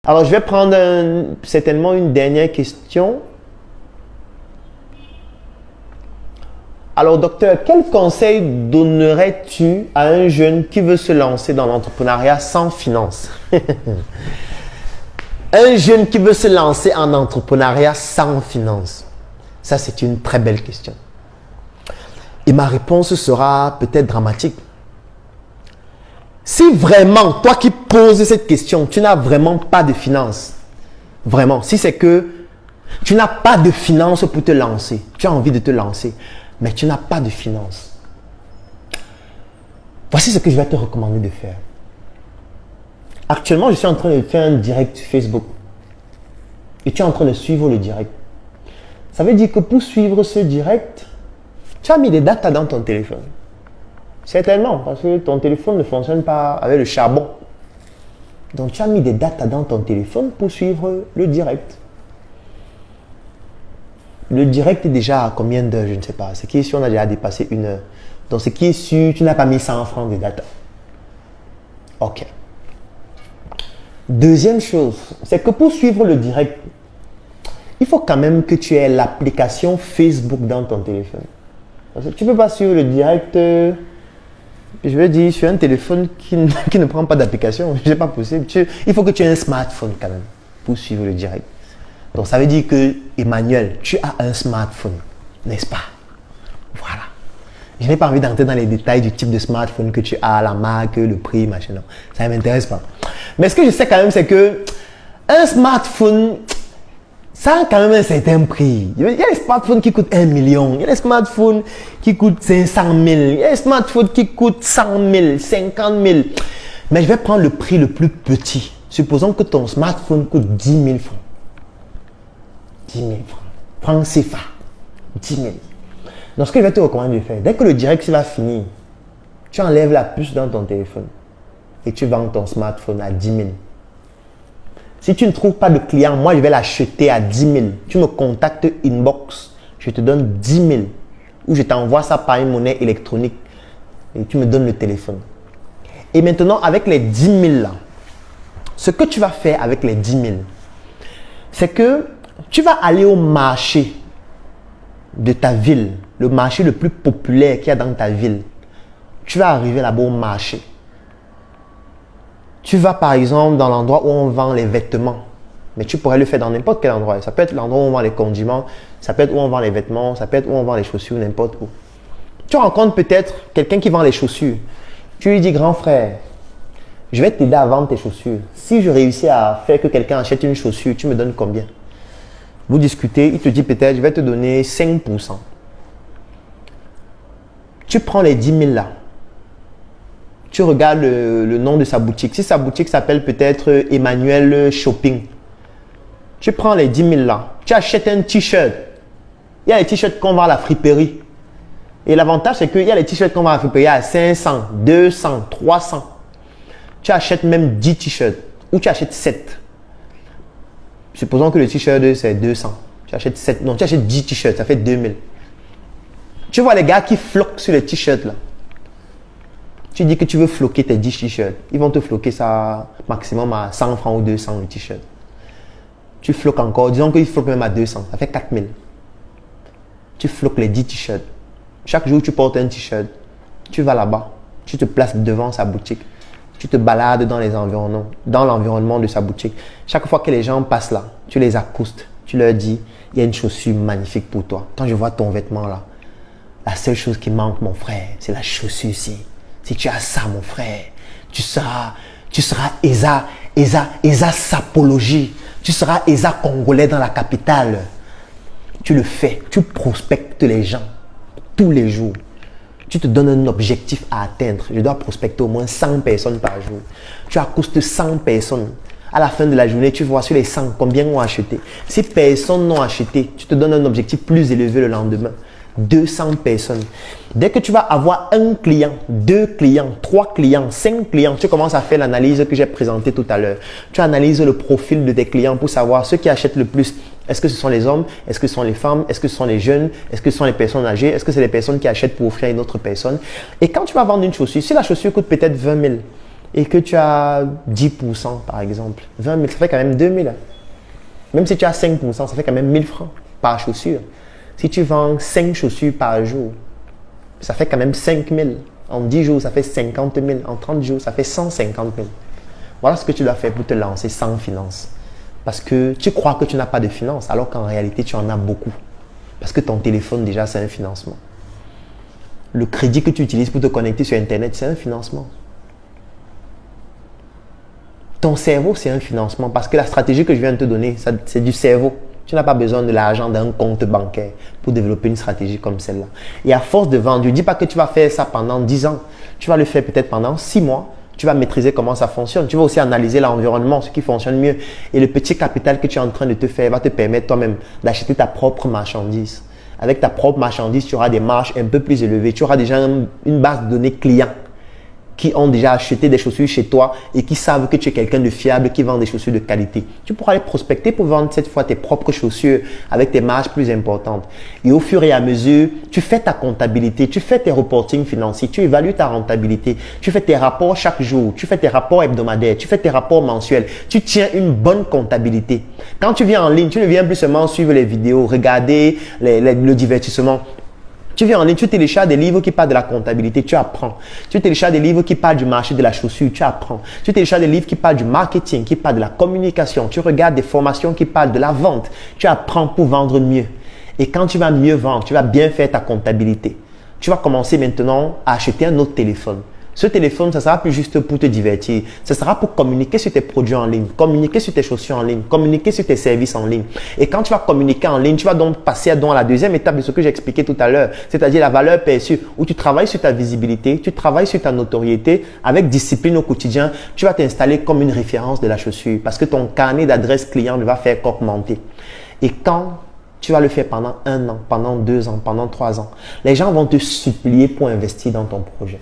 Alors, je vais prendre certainement une dernière question. Alors, docteur, quel conseil donnerais-tu à un jeune qui veut se lancer dans l'entrepreneuriat sans finance? Un jeune qui veut se lancer en entrepreneuriat sans finance. Ça, c'est une très belle question. Et ma réponse sera peut-être dramatique. Si vraiment, toi qui poses cette question, tu n'as vraiment pas de finances, vraiment, si c'est que tu n'as pas de finances pour te lancer, tu as envie de te lancer, mais tu n'as pas de finances, voici ce que je vais te recommander de faire. Actuellement, je suis en train de faire un direct Facebook et tu es en train de suivre le direct. Ça veut dire que pour suivre ce direct, tu as mis des datas dans ton téléphone. Certainement, parce que ton téléphone ne fonctionne pas avec le charbon. Donc, tu as mis des datas dans ton téléphone pour suivre le direct. Le direct est déjà à combien d'heures, je ne sais pas. C'est qui si on a déjà dépassé 1 heure. Donc, ce qui est sûr, tu n'as pas mis 100 francs de data. Ok. Deuxième chose, c'est que pour suivre le direct, il faut quand même que tu aies l'application Facebook dans ton téléphone. Parce que tu ne peux pas suivre le direct... je vais dire, sur un téléphone qui ne prend pas d'application, c'est pas possible. Il faut que tu aies un smartphone quand même pour suivre le direct. Donc ça veut dire que, Emmanuel, tu as un smartphone, n'est-ce pas? Voilà. Je n'ai pas envie d'entrer dans les détails du type de smartphone que tu as, la marque, le prix, machin. Non, ça ne m'intéresse pas. Mais ce que je sais quand même, c'est que un smartphone, ça a quand même un certain prix. Il y a des smartphones qui coûtent 1 million. Il y a des smartphones qui coûtent 500 000. Il y a des smartphones qui coûtent 100 000, 50 000. Mais je vais prendre le prix le plus petit. Supposons que ton smartphone coûte 10 000 francs. 10 000 francs. Prends CFA. 10 000. Donc, ce que je vais te recommander de faire, dès que le direct va finir, tu enlèves la puce dans ton téléphone et tu vends ton smartphone à 10 000. Si tu ne trouves pas de client, moi je vais l'acheter à 10 000. Tu me contactes inbox, je te donne 10 000. Ou je t'envoie ça par une monnaie électronique et tu me donnes le téléphone. Et maintenant, avec les 10 000 là, ce que tu vas faire avec les 10 000, c'est que tu vas aller au marché de ta ville, le marché le plus populaire qu'il y a dans ta ville. Tu vas arriver là-bas au marché. Tu vas par exemple dans l'endroit où on vend les vêtements. Mais tu pourrais le faire dans n'importe quel endroit. Ça peut être l'endroit où on vend les condiments, ça peut être où on vend les vêtements, ça peut être où on vend les chaussures, n'importe où. Tu rencontres peut-être quelqu'un qui vend les chaussures. Tu lui dis, grand frère, je vais t'aider à vendre tes chaussures. Si je réussis à faire que quelqu'un achète une chaussure, tu me donnes combien? Vous discutez, il te dit peut-être, je vais te donner 5%. Tu prends les 10 000 là. Tu regardes le nom de sa boutique. Si sa boutique s'appelle peut-être Emmanuel Shopping, tu prends les 10 000 là. Tu achètes un t-shirt. Il y a les t-shirts qu'on vend à la friperie. Et l'avantage, c'est qu'il y a les t-shirts qu'on vend à la friperie à 500, 200, 300. Tu achètes même 10 t-shirts ou tu achètes 7. Supposons que le t-shirt c'est 200. Tu achètes 7. Non, tu achètes 10 t-shirts, ça fait 2000. Tu vois les gars qui floquent sur les t-shirts là. Tu dis que tu veux floquer tes 10 t-shirts. Ils vont te floquer ça maximum à 100 francs ou 200 le t-shirt. Tu floques encore. Disons qu'ils floquent même à 200. Ça fait 4000. Tu floques les 10 t-shirts. Chaque jour, tu portes un t-shirt. Tu vas là-bas. Tu te places devant sa boutique. Tu te balades dans l'environnement de sa boutique. Chaque fois que les gens passent là, tu les accoustes. Tu leur dis, il y a une chaussure magnifique pour toi. Quand je vois ton vêtement là, la seule chose qui manque, mon frère, c'est la chaussure ici. Si tu as ça, mon frère, tu seras Esa Sapologie. Tu seras Esa Congolais dans la capitale. Tu le fais. Tu prospectes les gens tous les jours. Tu te donnes un objectif à atteindre. Je dois prospecter au moins 100 personnes par jour. Tu accoustes 100 personnes. À la fin de la journée, tu vois sur les 100 combien ont acheté. Si personne n'ont acheté, tu te donnes un objectif plus élevé le lendemain. 200 personnes. Dès que tu vas avoir un client, 2 clients, 3 clients, 5 clients, tu commences à faire l'analyse que j'ai présentée tout à l'heure. Tu analyses le profil de tes clients pour savoir ceux qui achètent le plus. Est-ce que ce sont les hommes? Est-ce que ce sont les femmes? Est-ce que ce sont les jeunes? Est-ce que ce sont les personnes âgées? Est-ce que c'est les personnes qui achètent pour offrir à une autre personne? Et quand tu vas vendre une chaussure, si la chaussure coûte peut-être 20 000, et que tu as 10% par exemple, 20 000, ça fait quand même 2 000. Même si tu as 5%, ça fait quand même 1 000 francs par chaussure. Si tu vends 5 chaussures par jour, ça fait quand même 5 000. En 10 jours, ça fait 50 000. En 30 jours, ça fait 150 000. Voilà ce que tu dois faire pour te lancer sans finance. Parce que tu crois que tu n'as pas de finance, alors qu'en réalité, tu en as beaucoup. Parce que ton téléphone, déjà, c'est un financement. Le crédit que tu utilises pour te connecter sur Internet, c'est un financement. Ton cerveau, c'est un financement. Parce que la stratégie que je viens de te donner, c'est du cerveau. Tu n'as pas besoin de l'argent d'un compte bancaire pour développer une stratégie comme celle-là. Et à force de vendre, je ne dis pas que tu vas faire ça pendant 10 ans. Tu vas le faire peut-être pendant 6 mois. Tu vas maîtriser comment ça fonctionne. Tu vas aussi analyser l'environnement, ce qui fonctionne mieux. Et le petit capital que tu es en train de te faire va te permettre toi-même d'acheter ta propre marchandise. Avec ta propre marchandise, tu auras des marges un peu plus élevées. Tu auras déjà une base de données clients qui ont déjà acheté des chaussures chez toi et qui savent que tu es quelqu'un de fiable qui vend des chaussures de qualité. Tu pourras les prospecter pour vendre cette fois tes propres chaussures avec des marges plus importantes. Et au fur et à mesure, tu fais ta comptabilité, tu fais tes reportings financiers, tu évalues ta rentabilité, tu fais tes rapports chaque jour, tu fais tes rapports hebdomadaires, tu fais tes rapports mensuels, tu tiens une bonne comptabilité. Quand tu viens en ligne, tu ne viens plus seulement suivre les vidéos, regarder le divertissement. Tu viens en ligne, tu télécharges des livres qui parlent de la comptabilité, tu apprends. Tu télécharges des livres qui parlent du marché de la chaussure, tu apprends. Tu télécharges des livres qui parlent du marketing, qui parlent de la communication. Tu regardes des formations qui parlent de la vente. Tu apprends pour vendre mieux. Et quand tu vas mieux vendre, tu vas bien faire ta comptabilité. Tu vas commencer maintenant à acheter un autre téléphone. Ce téléphone, ça ne sera plus juste pour te divertir. Ce sera pour communiquer sur tes produits en ligne, communiquer sur tes chaussures en ligne, communiquer sur tes services en ligne. Et quand tu vas communiquer en ligne, tu vas donc passer à la deuxième étape de ce que j'ai expliqué tout à l'heure, c'est-à-dire la valeur perçue, où tu travailles sur ta visibilité, tu travailles sur ta notoriété. Avec discipline au quotidien, tu vas t'installer comme une référence de la chaussure parce que ton carnet d'adresse client ne va faire qu'augmenter. Et quand tu vas le faire pendant 1 an, pendant 2 ans, pendant 3 ans, les gens vont te supplier pour investir dans ton projet.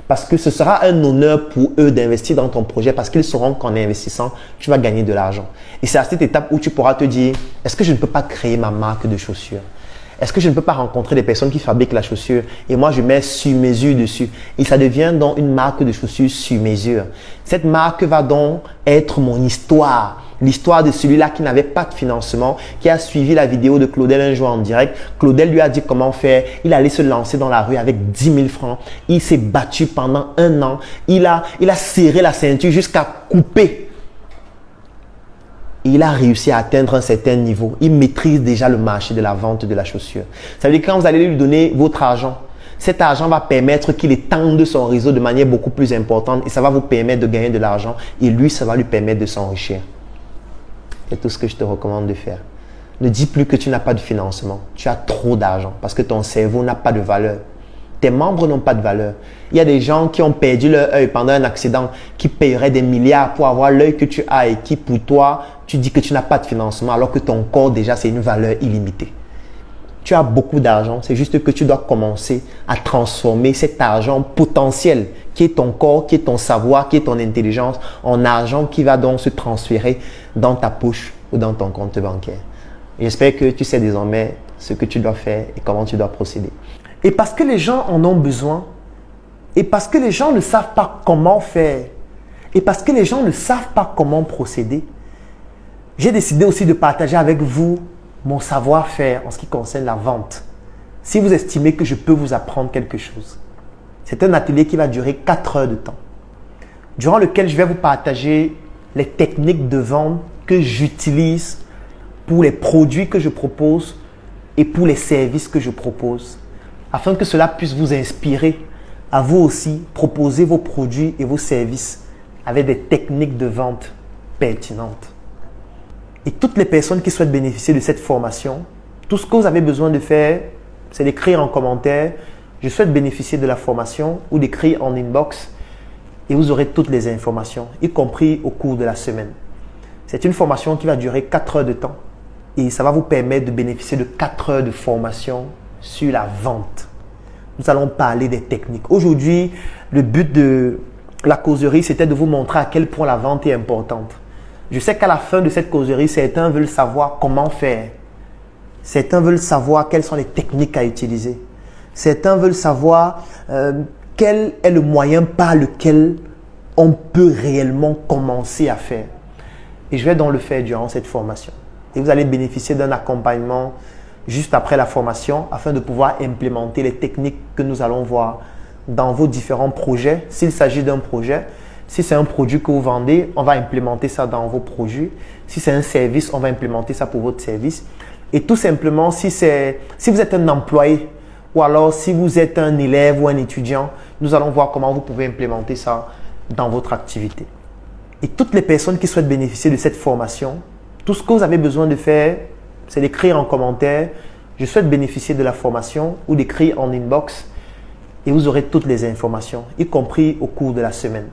Parce que ce sera un honneur pour eux d'investir dans ton projet parce qu'ils sauront qu'en investissant, tu vas gagner de l'argent. Et c'est à cette étape où tu pourras te dire, est-ce que je ne peux pas créer ma marque de chaussures? Est-ce que je ne peux pas rencontrer des personnes qui fabriquent la chaussure et moi je mets sur mesure dessus? Et ça devient donc une marque de chaussures sur mesure. Cette marque va donc être mon histoire. L'histoire de celui-là qui n'avait pas de financement, qui a suivi la vidéo de Claudel un jour en direct. Claudel lui a dit comment faire. Il allait se lancer dans la rue avec 10 000 francs. Il s'est battu pendant 1 an. Il a serré la ceinture jusqu'à couper. Et il a réussi à atteindre un certain niveau. Il maîtrise déjà le marché de la vente de la chaussure. Ça veut dire que quand vous allez lui donner votre argent, cet argent va permettre qu'il étende son réseau de manière beaucoup plus importante et ça va vous permettre de gagner de l'argent et lui, ça va lui permettre de s'enrichir. C'est tout ce que je te recommande de faire. Ne dis plus que tu n'as pas de financement. Tu as trop d'argent parce que ton cerveau n'a pas de valeur. Tes membres n'ont pas de valeur. Il y a des gens qui ont perdu leur œil pendant un accident, qui paieraient des milliards pour avoir l'œil que tu as et qui pour toi, tu dis que tu n'as pas de financement alors que ton corps déjà c'est une valeur illimitée. Tu as beaucoup d'argent, c'est juste que tu dois commencer à transformer cet argent potentiel qui est ton corps, qui est ton savoir, qui est ton intelligence en argent qui va donc se transférer dans ta poche ou dans ton compte bancaire. J'espère que tu sais désormais ce que tu dois faire et comment tu dois procéder. Et parce que les gens en ont besoin, et parce que les gens ne savent pas comment faire, et parce que les gens ne savent pas comment procéder, j'ai décidé aussi de partager avec vous mon savoir-faire en ce qui concerne la vente. Si vous estimez que je peux vous apprendre quelque chose, c'est un atelier qui va durer 4 heures de temps, durant lequel je vais vous partager les techniques de vente que j'utilise pour les produits que je propose et pour les services que je propose, afin que cela puisse vous inspirer à vous aussi proposer vos produits et vos services avec des techniques de vente pertinentes. Et toutes les personnes qui souhaitent bénéficier de cette formation, tout ce que vous avez besoin de faire, c'est d'écrire en commentaire « Je souhaite bénéficier de la formation » ou d'écrire en inbox et vous aurez toutes les informations, y compris au cours de la semaine. C'est une formation qui va durer 4 heures de temps et ça va vous permettre de bénéficier de 4 heures de formation sur la vente. Nous allons parler des techniques. Aujourd'hui, le but de la causerie, c'était de vous montrer à quel point la vente est importante. Je sais qu'à la fin de cette causerie, certains veulent savoir comment faire. Certains veulent savoir quelles sont les techniques à utiliser. Certains veulent savoir quel est le moyen par lequel on peut réellement commencer à faire. Et je vais donc le faire durant cette formation. Et vous allez bénéficier d'un accompagnement juste après la formation afin de pouvoir implémenter les techniques que nous allons voir dans vos différents projets. S'il s'agit d'un projet, si c'est un produit que vous vendez, on va implémenter ça dans vos produits. Si c'est un service, on va implémenter ça pour votre service. Et tout simplement, si vous êtes un employé ou alors si vous êtes un élève ou un étudiant, nous allons voir comment vous pouvez implémenter ça dans votre activité. Et toutes les personnes qui souhaitent bénéficier de cette formation, tout ce que vous avez besoin de faire, c'est d'écrire en commentaire « Je souhaite bénéficier de la formation » ou d'écrire en inbox et vous aurez toutes les informations, y compris au cours de la semaine.